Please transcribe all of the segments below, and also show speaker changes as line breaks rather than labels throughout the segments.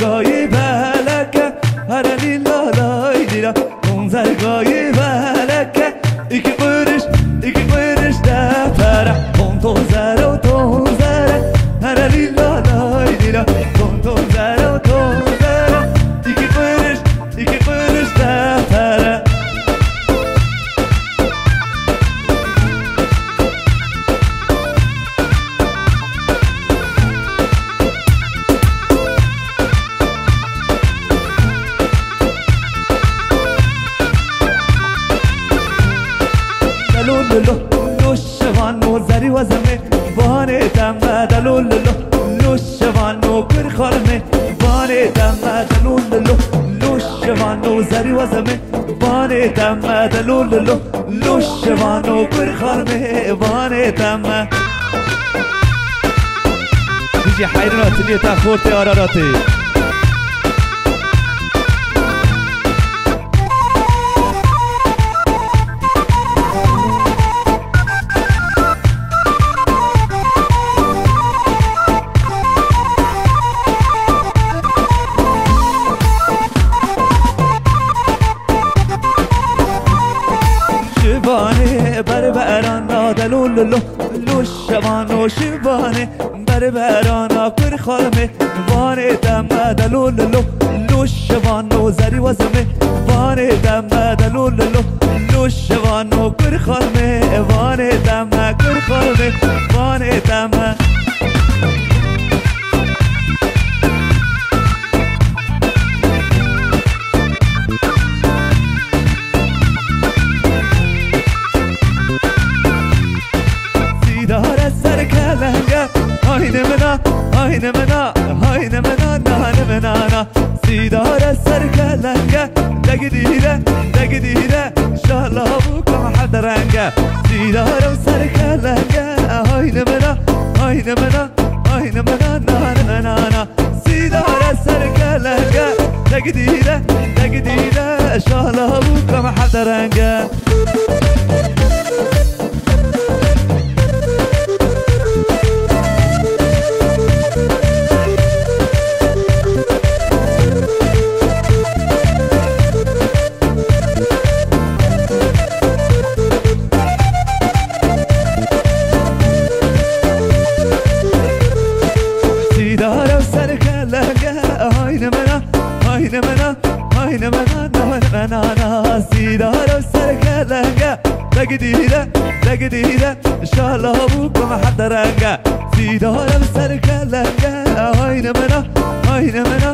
زرگای بلکه هر لیلا لای لیلا اون زرگای بلکه ایکی قرش دفتره اون تو زره و تو زره هر لیلا لای لیلا اون تو زره و تو زره ایکی قرش دفتره دلولو شوانو زری و زمه بانه دمه دلولو شوانو پر خالمه بانه دمه دلولو شوانو زری و زمه بانه دمه دلولو شوانو پر خالمه بانه دمه دیجی حیراناتی لیتا خورته آراراتی شبانه بر برانا دلولو شبانو شبانه بر برانا پر خالمه بانه دمه دلولو شبانو زری و زمه بانه دمه دلولو شبانو پر خالمه بانه دمه پر خالمه بانه دمه hayne mena nane menana sidara serkelenga degdire şahlavu kam hadranga sidara serkelenga hayne mena nane menana sidara serkelenga degdire şahlavu kam hadranga menana sidara serkelenga degdire şahlavu kam hadranga sidara serkelenga hayne mena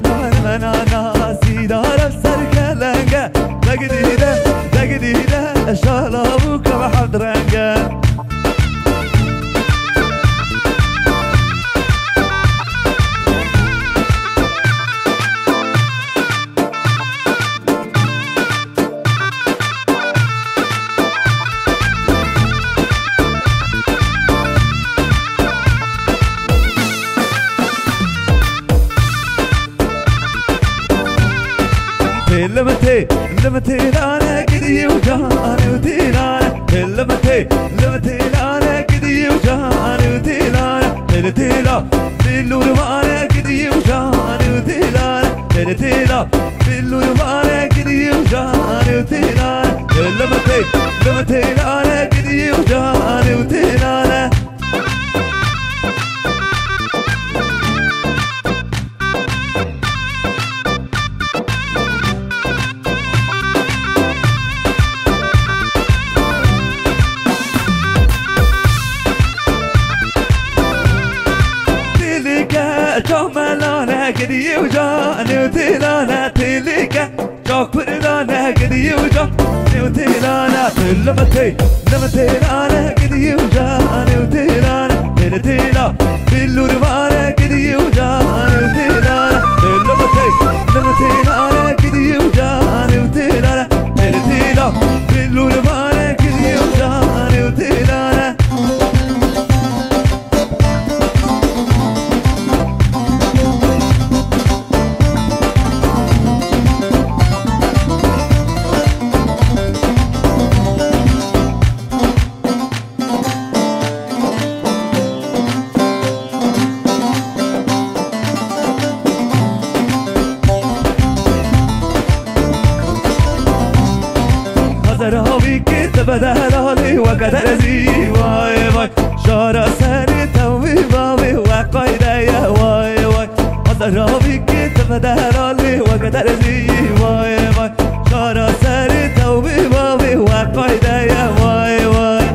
nane menana sidara serkelenga degdire şahlavu kam hadranga لمتي لانا كدي وجاني وتيلانا لمتي لانا كدي وجاني وتيلانا تيلا بيلو روانا كدي وجاني وتيلانا تيلا بيلو روانا كدي وجاني وتيلانا لمتي لانا كدي وجاني وتيلانا جمالانا كدي وجاني وتيلانا تيليكا جاك بردانا كدي وجاني وتيلانا لمتي لانا كدي وجاني وتيلانا تيلا بيلو روانا كدي وجاني وتيلانا لمتي لانا كدي وجاني وتيلانا تيلا بيلو روانا كدي وجاني وتيلانا خرابی که تفدهلالی و قدر زی وای وای شارا سری توبی بابی و قایده یا وای وای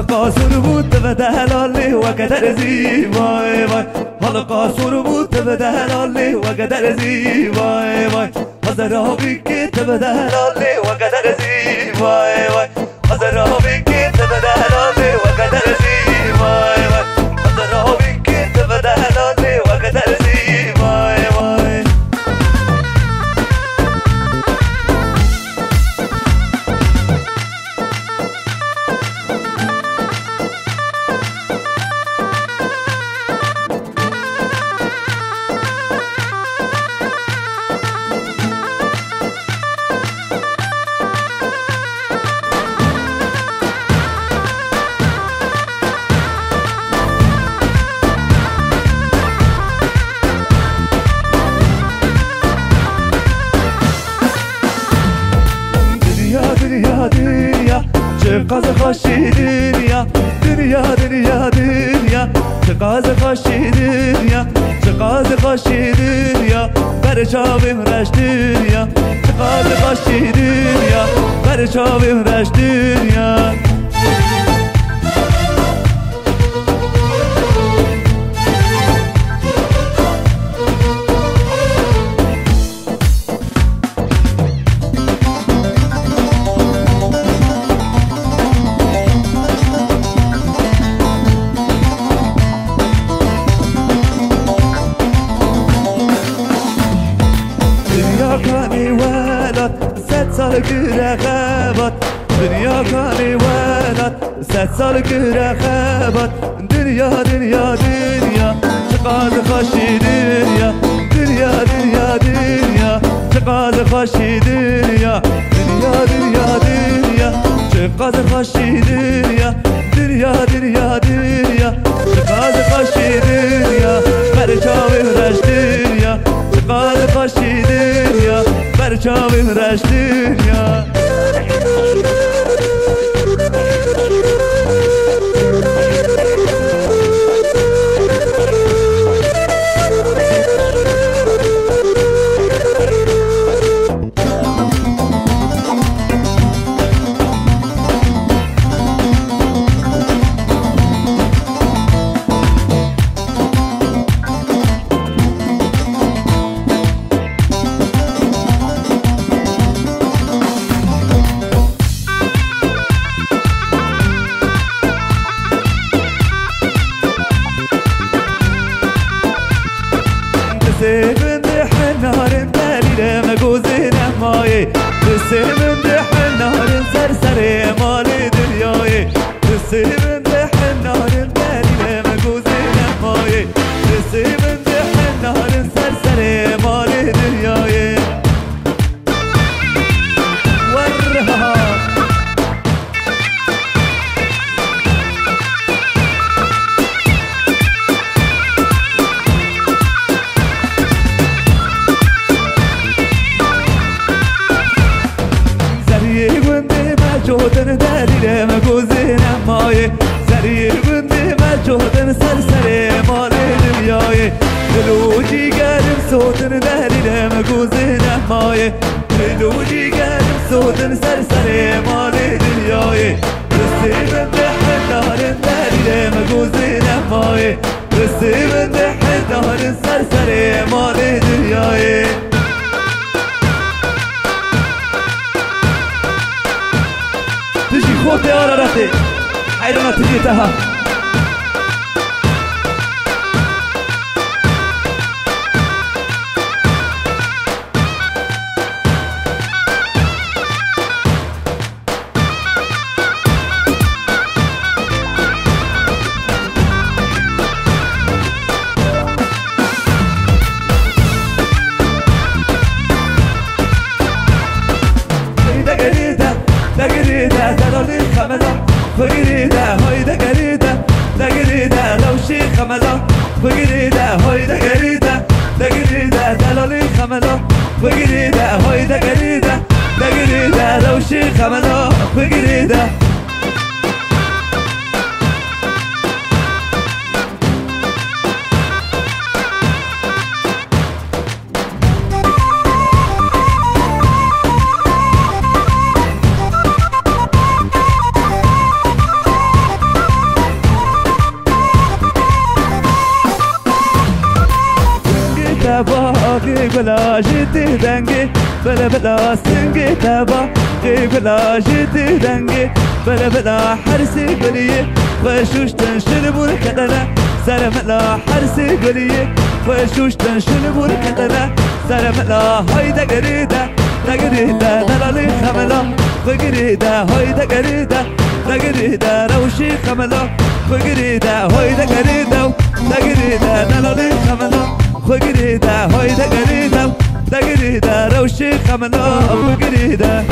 قاصر بود تبده حلالی و قدر زی وای وای حالا قاصر بود تبده حلالی و قدر زی وای وای حضرابی که تبده حلالی و قدر زی وای وای حضرابی که تبده حلالی و قدر زی وای وای حضرابی که تبده حلالی و قدر زی وای وای چقدر خوشی دنیا دنیا دنیا دنیا چقدر خوشی دنیا چقدر خوشی دنیا بر چاویم رش دنیا چقدر خوشی دنیا بر چاویم رش دنیا سال گره خبات دنیا کانی ولد 100 سال گره خبات دنیا دنیا دنیا چقدر خوشی دنیا دنیا دنیا دنیا چقدر خوشی دنیا دنیا دنیا دنیا چقدر خوشی دنیا دنیا دنیا دنیا چقدر خوشی دنیا بر چاویم رش دنیا چقدر خوشی دنیا بر چاویم رش دنیا من دحن نهار دليل مجوزين ماي من دحن نهار سرسري مالي دنياي من دحن نهار دليل مجوزين ماي من دحن نهار سرسري مالي دنياي ورها جودن دلیل مگوزین مایه سریر بنده مجودن سرسر مال دنیای دلو جیگرم سودن دلیل مگوزین مایه دلو جیگرم سودن سرسر مال دنیای رسی بنده حنار دلیل مگوزین مایه رسی بنده حنار سرسر مال دنیای تجي خوتي ورا راتي حيرنا تجيتها بگیریده های دگریده دگریده روشی خملا بگیریده های دگریده دگریده دلالی خملا بگیریده های دگریده دگریده روشی خملا بگیریده باقي بلا جدي دنگي بلا بلا سنگي باقي بلا جدي دنگي بلا بلا حرسي قليه وشوش تنشلبون كدنا سلام لا حرسي قليه وشوش تنشلبون كدنا سلام لا هاي دقريده دقريده دلالي خملا بقريده هاي دقريده دقريده روشي خملا بقريده هاي دقريده دقريده دلالي خملا بگیریده های دگریده دگریده روشی خمنا بگیریده